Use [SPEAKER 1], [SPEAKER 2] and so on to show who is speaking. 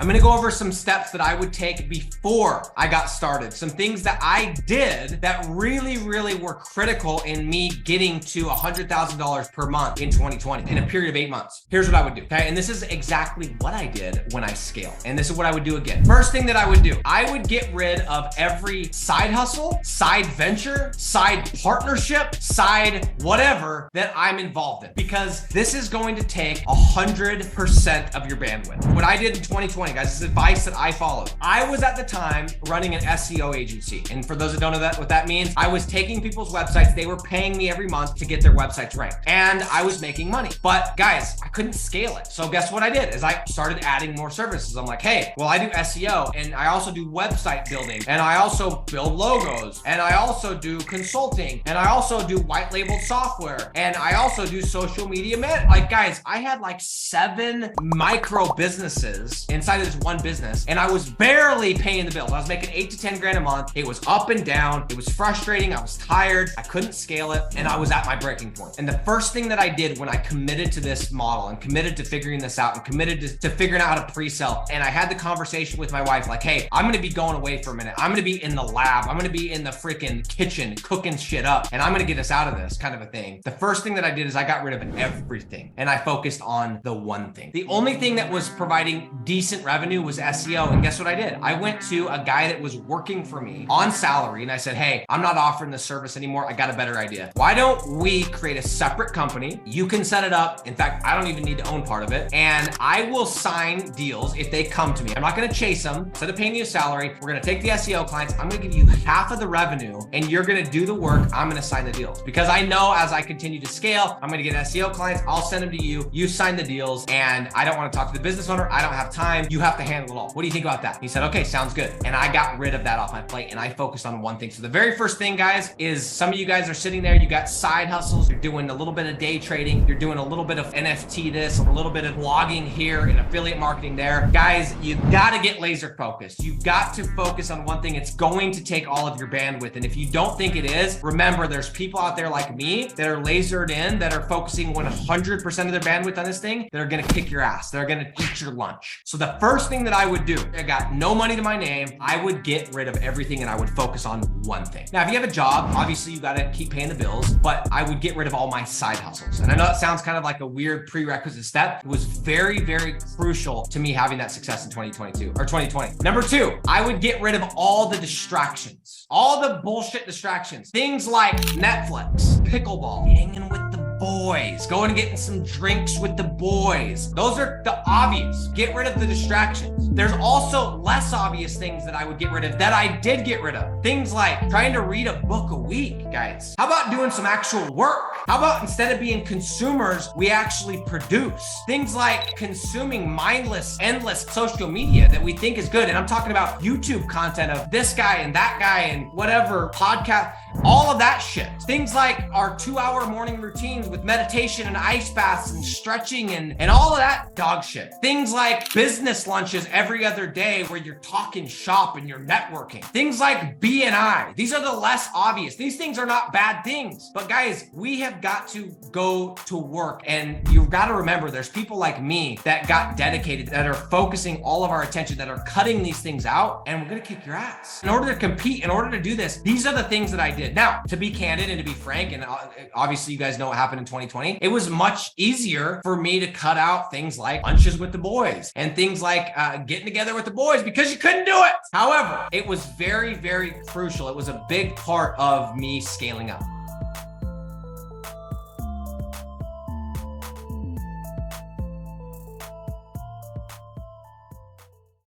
[SPEAKER 1] I'm gonna go over some steps that I would take before I got started. Some things that I did that really, really were critical in me getting to $100,000 per month in 2020 in a period of 8 months. Here's what I would do, okay? And this is exactly what I did when I scaled. And this is what I would do again. First thing that I would do, I would get rid of every side hustle, side venture, side partnership, side whatever that I'm involved in, because this is going to take 100% of your bandwidth. What I did in 2020, guys, this is advice that I followed. I was at the time running an SEO agency. And for those that don't know what that means, I was taking people's websites. They were paying me every month to get their websites ranked. And I was making money. But guys, I couldn't scale it. So guess what I did is I started adding more services. I'm like, hey, well, I do SEO and I also do website building and I also build logos and I also do consulting and I also do white labeled software and I also do social media Like, guys, I had like 7 micro businesses inside of this one business and I was barely paying the bills. I was making 8 to 10 grand a month. It was up and down. It was frustrating. I was tired. I couldn't scale it and I was at my breaking point. And the first thing that I did when I committed to this model and committed to figuring this out and committed to figuring out how to pre-sell, and I had the conversation with my wife, like, hey, I'm going to be going away for a minute. I'm going to be in the lab. I'm going to be in the freaking kitchen cooking shit up and I'm going to get us out of this kind of a thing. The first thing that I did is I got rid of everything and I focused on the one thing. The only thing that was providing decent revenue was SEO. And guess what I did? I went to a guy that was working for me on salary and I said, hey, I'm not offering this service anymore. I got a better idea. Why don't we create a separate company? You can set it up. In fact, I don't even need to own part of it. And I will sign deals if they come to me. I'm not going to chase them. Instead of paying you a salary, we're going to take the SEO clients. I'm going to give you half of the revenue and you're going to do the work. I'm going to sign the deals because I know as I continue to scale, I'm going to get SEO clients. I'll send them to you. You sign the deals and I don't want to talk to the business owner. I don't have time. You have to handle it all. What do you think about that? He said, okay, sounds good. And I got rid of that off my plate and I focused on one thing. So the very first thing, guys, is some of you guys are sitting there. You got side hustles. You're doing a little bit of day trading. You're doing a little bit of NFT this, a little bit of blogging here and affiliate marketing there. Guys, you got to get laser focused. You've got to focus on one thing. It's going to take all of your bandwidth. And if you don't think it is, remember there's people out there like me that are lasered in, that are focusing 100% of their bandwidth on this thing, that are going to kick your ass. They're going to eat your lunch. So the first thing that I would do, I got no money to my name. I would get rid of everything and I would focus on one thing. Now, if you have a job, obviously you got to keep paying the bills, but I would get rid of all my side hustles. And I know that sounds kind of like a weird prerequisite step. It was very, very crucial to me having that success in 2022 or 2020. Number 2, I would get rid of all the distractions, all the bullshit distractions, things like Netflix, pickleball, hanging with the boys, going and getting some drinks with the boys. Those are the obvious. Get rid of the distractions. There's also less obvious things that I would get rid of that I did get rid of. Things like trying to read a book a week, guys. How about doing some actual work? How about instead of being consumers, we actually produce? Things like consuming mindless, endless social media that we think is good. And I'm talking about YouTube content of this guy and that guy and whatever podcast, all of that shit. Things like our 2-hour morning routines with meditation and ice baths and stretching and all of that dog shit. Things like business lunches every other day where you're talking shop and you're networking. Things like BNI. These are the less obvious. These things are not bad things. But guys, we have got to go to work. And you've got to remember there's people like me that got dedicated, that are focusing all of our attention, that are cutting these things out, and we're going to kick your ass. In order to compete, in order to do this, these are the things that I did. Now, to be candid and to be frank, and obviously you guys know what happened in 2020, it was much easier for me to cut out things like lunches with the boys and things like getting together with the boys because you couldn't do it. However, it was very, very crucial. It was a big part of me scaling up.